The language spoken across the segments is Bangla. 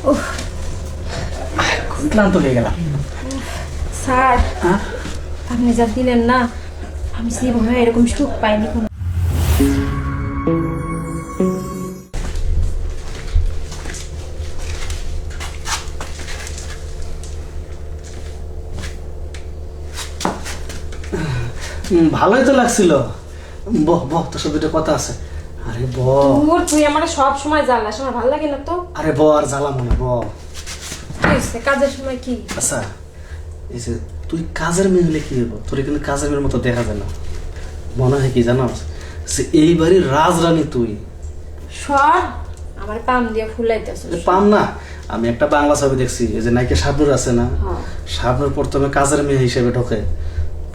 উফ, খুব ক্লান্ত হয়ে গেলাম। স্যার আপনি যা দিলেন না, আমি জীবনে এরকম সুখ পাইনি কোনো। ভালোই তো লাগছিল। বহ বহ, তোর সাথে দুটো কথা আছে। আরে বহ। তুই আমার সব সময় জ্বালাস, আমার ভালো লাগে না তো। আরে বহ, আর জ্বালাম না, বহ। কাজের সময় কি? আচ্ছা, এই যে তুই কাজের মেয়ে হলে কি হবো? তোর কিন্তু কাজের মেয়ের মতো দেখা যায় না। মনে হয় কি জানো, যে এই বাড়ির রাজরানী তুই। সর, আমার পাম দিয়ে ফুলাইতেছ। পাম না, আমি একটা বাংলা ছবি দেখছি, এই যে নায়িকা শাবনূর আছে না, শাবনূর প্রথমে কাজের মেয়ে হিসেবে ঢোকে,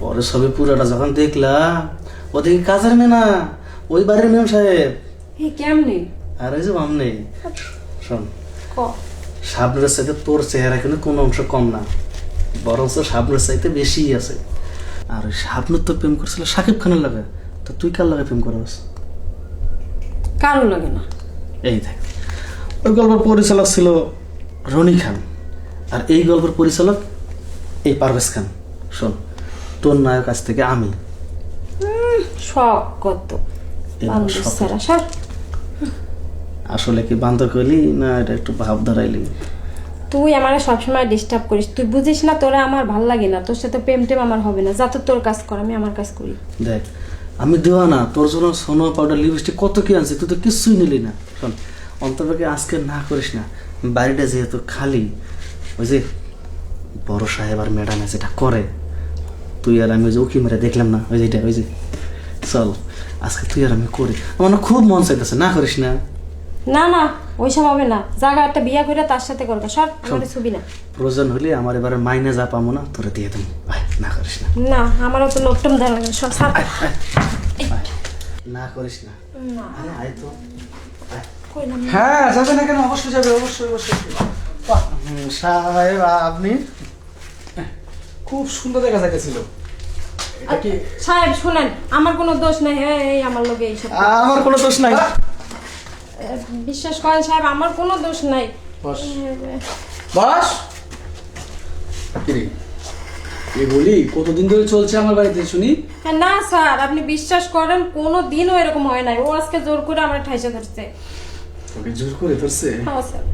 পরে ছবি পুরোটা যখন দেখলাম, ও দেখি কাজের মেয়ে না, ওই বাড়ির মেম সাহেব। কেমনি? আর ওই যে আমনে শোন, শাবনূরের চাইতে তোর চেহারা কিন্তু কোনো অংশ কম না, বরং শাবনূরের চাইতে বেশি আছে। আর ওই শাবনূর তো প্রেম করছিল শাকিব খানের লাগে, তো তুই কার লাগে প্রেম করস? কারো লাগে না। এই দেখ, ওই গল্পের পরিচালক ছিল রনি খান, আর এই গল্পের পরিচালক এই পারভেজ খান। শোন, তোর নায়ক কাছ থেকে আমি শখ কত আসলে কি বান্দর কইলি না এটা একটু ভাব ধরাইলি? তুই আমার সবসময় ডিস্টার্ব করিস, তুই বুঝিস না তোরা আমার ভাল লাগে না, তোর সাথে প্রেম টেম আমার হবে না। যা তো তোর কাজ কর, আমি আমার কাজ করি। দেখ, আমি দেওয়া না তোর জন্য সোনো পাউডার লিপস্টিক কত কি আনছি, তুই তো কিছুই নিলি না। শোন, অন্তর্বাকে আজকে না করিস না, বাড়িটা যেহেতু খালি, ওই যে বড় সাহেব আর ম্যাডামে যেটা করে, তুই আর আমি ওই যে উকি মেরে দেখলাম না, ওই যেটা, ওই যে চল আজকে তুই আর আমি করি। আমার না খুব মন চাইতেছে, না করিস না? না না, ওইসব হবে না, জায়গা একটা বিয়া করে তার সাথে করবে। সব আমার ছবি না, প্রয়োজন হলে আমার এবারে মাইনে যা পাবো না তোরে দিয়ে দেবো, না করিস না। না, আমারও তো লোকটম দেওয়া লাগে সব। না করিস না। আয় তো। হ্যাঁ, যাবে না কেন? অবশ্যই যাবে, অবশ্যই অবশ্যই। সাহেব আপনি খুব সুন্দর দেখা যাচ্ছিল। এটা কি সাহেব শুনেন, আমার কোনো দোষ নাই। এই আমার লোকে এইসব, আমার কোনো দোষ নাই। বিশ্বাস করেন সাহেব, আমার কোনো দোষ নাই। বস বস। এই বলি কতদিন ধরে চলছে আমার বাড়িতে শুনি? না স্যার, আপনি বিশ্বাস করেন, কোনো দিনও এরকম হয় নাই। ও আজকে জোর করে আমার ঠাইসা ধরছে। তোকে জোর করে ধরছে? হ্যাঁ স্যার।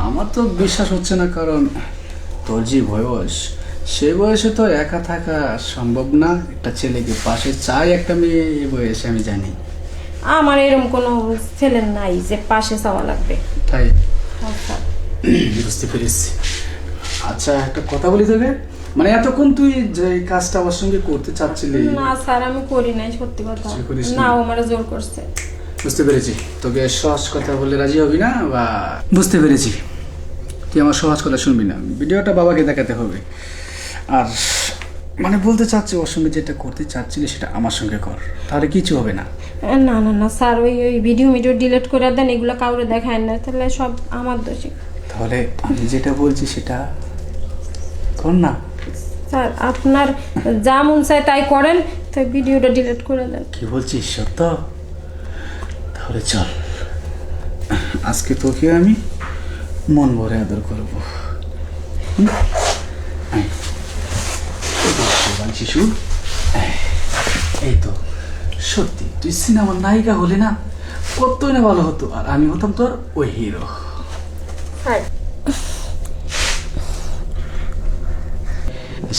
আমার তো বিশ্বাস হচ্ছে না, কারণ তোর যে বয়স, সে বয়সে তো একা থাকা সম্ভব না। একটা ছেলেকে পাশে চাই, একটা মেয়ে এই বয়সে, আমি জানি। আমার এরকম কোনো ছেলে নাই যে পাশে চাওয়া লাগবে। তাই? হ্যাঁ স্যার। বুঝতে পেরেছি। আচ্ছা, একটা কথা বলি তোকে, মানে এতক্ষণ তুই যে কাজটা আমার সঙ্গে করতে চাচ্ছিলি? না স্যার, আমি করি নাই, সত্যি কথা। না, ও আমারে জোর করছে। বুঝতে পেরেছি, তোকে সহজ কথা বললে রাজি হবি না, বা বুঝতে পেরেছি তুই আমার সহজ কথা শুনবি না। ভিডিওটা বাবাকে দেখাতে হবে। আর মানে বলতে চাচ্ছি, ওর সঙ্গে যেটা করতে চাচ্ছিলি সেটা আমার সঙ্গে কর, তাহলে কিছু হবে না। না না না স্যার, ওই ভিডিও ডিলিট করে দেন, এগুলো কাউরে দেখায় না, তাহলে সব আমার দোষী। তাহলে আমি যেটা বলছি সেটা কর না। স্যার, আপনার যা মন চায় তাই করেন, তাই ভিডিওটা ডিলিট করে দেন। কি বলছিস সত্য? তাহলে চল, আজকে তোকে আমি মন ভরে আদর করবো। শিশু, এই তো সত্যি তুই সিনেমার নায়িকা হলে না কতই না ভালো হতো, আর আমি হতাম তোর ওই হিরো।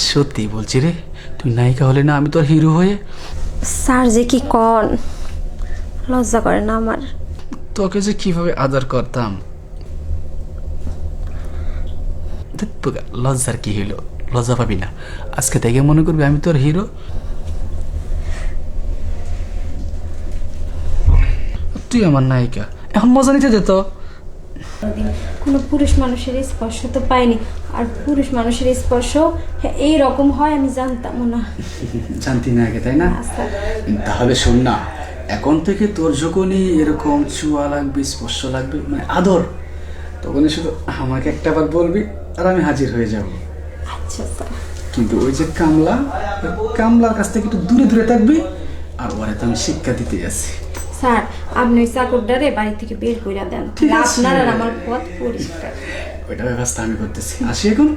সত্যি বলছি রে, তুই নায়িকা হলে না আমি তোর হিরো হয়ে। স্যার যে কি কন, লজ্জা করে না আমার? তোকে যে কিভাবে আদর করতাম। লজ্জার কি হলো? লজ্জা পাবি না, আজকে থেকে মনে করবি আমি তোর হিরো। তুই আমার নায়িকা, এখন মজা নিতে দে তো। কোনো পুরুষ মানুষের স্পর্শ তো পাইনি, আর পুরুষ মানুষের স্পর্শ এই রকম হয় আমি জানতাম না। জানতি না আগে, তাই না? তাহলে শোন না, এখন থেকে তোর যখনই এরকম চুয়া লাগবে, স্পর্শ লাগবে, মানে আদর, তখনই শুধু আমাকে একটা বার বলবি আর আমি হাজির হয়ে যাব। আচ্ছা স্যার। কিন্তু ওই যে কামলার কাছ থেকে একটু দূরে দূরে থাকবি, আর ওরে তো আমি শিক্ষা দিতে আছি। স্যার আপনি ওই চাকরটারে বাড়ি থেকে বের করে দেন, ঠিক আছে। আপনার আর আমার পথ পরিষ্কার। ওইটা ব্যবস্থা আমি করতেছি, আসি এখন।